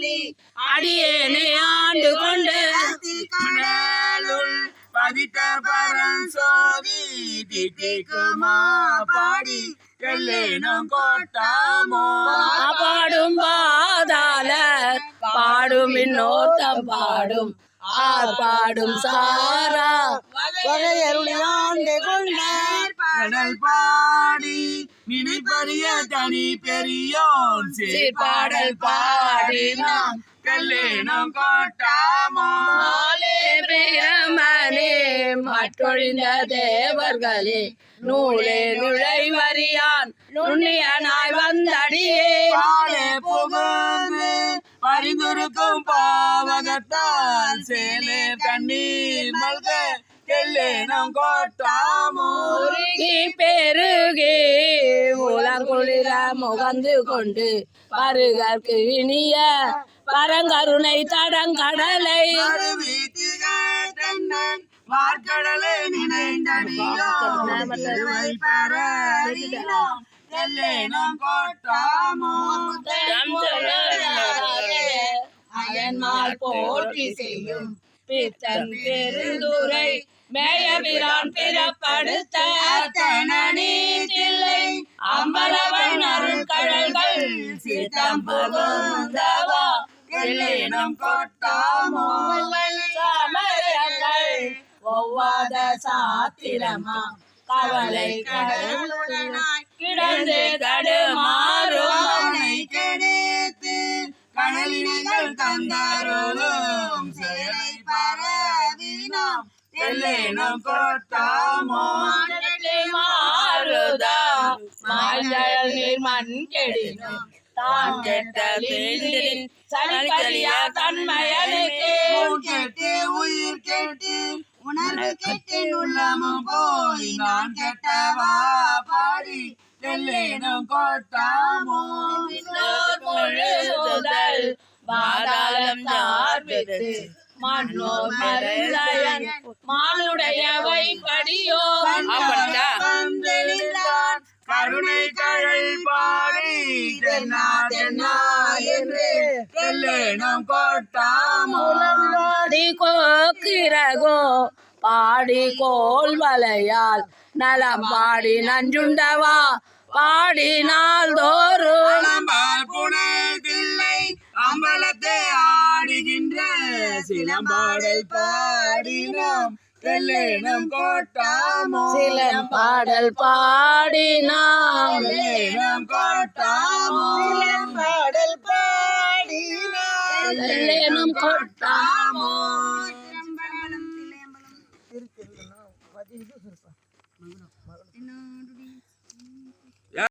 பாடி அடியேனை ஆண்டு கொண்டு கடலுள் பதித்த பரஞ்சோதி தித்திக்குமா பாடி எல்லேனும் கோட்டாமோ பாடும் பாதாள பாடும் இன்னோட்டம் பாடும் பாடும் சாரா வகையருளியாண்டு கொண்டார் கடல் பாடி நினைப்பறிய தனி பெரியோன் பாடல் பாடினான் கல்லேனும் கோட்டாமோ பிரமனே மற்றொழிந்த தேவர்களே நூலே நுழைவறியான் நுண்ணியனாய் வந்தடியே புகுந்து பரிந்துருக்கும் பாவகத்தால் சேலே கண்ணீர் மல்க எல்லேனும் கோட்டாமோ பெருகே உலகுளிர முகந்து கொண்டு பருகற்கு இனிய பரங்கருணை தடங்கடலை வார்கடலை நினைந்தடியோவை பரவினோம் எல்லேனும் கோட்டாமோ அயன்மால் போற்றி செய்யும் பித்தன் பெருந்துரை மேயபிரான் பிறப்படுத்த தனீதில்லை அம்பலவன் அருள் கடல்கள் சித்தம் புகுந்தவா எல்லேனும் கோட்டாமோ சமயங்கள் ஒவ்வாத சாத்திரமா கவலை கடலுடனாய் கிடந்து தடுமாறும் கிடைத்து கடலினைகள் தந்தாரோடும் சேலை பரவினோம் எல்லேனும் கோட்டாமோ மாறுதா மாய்தல் நீர் மண் கெடினும் தான் கெட்ட சனிக்கலியா தன்மையனுக்கு கெட்டு உயிர் கெட்டு உணர்வு கெட்டு உள்ளமும் போய் நான் கெட்டவா பாடி எல்லேனும் கோட்டாமோ பொழுதுதல் பாதாளம் சார்பித்து மன்னோர் மருந்தயன் மானுடையவை படியோ கருணை கழல் பாடி தென்னா தென்னா என்று எல்லேனும் கோட்டாமோ பாடி கோக்கிரகோ பாடி கோல் வலையால் நலம் பாடி நஞ்சுண்டவா பாடினால் தோறும் புனதில்லை அம்பலத்தை ஆடுகின்ற சிலம்பாடல் பாடினோம் எல்லேனும் கோட்டாமோ சிலம்பாடல் பாடினாம் எல்லேனும் கோட்டாமோ சிலம்பாடல் பாடினாம் எல்லேனும் கோட்டாமோ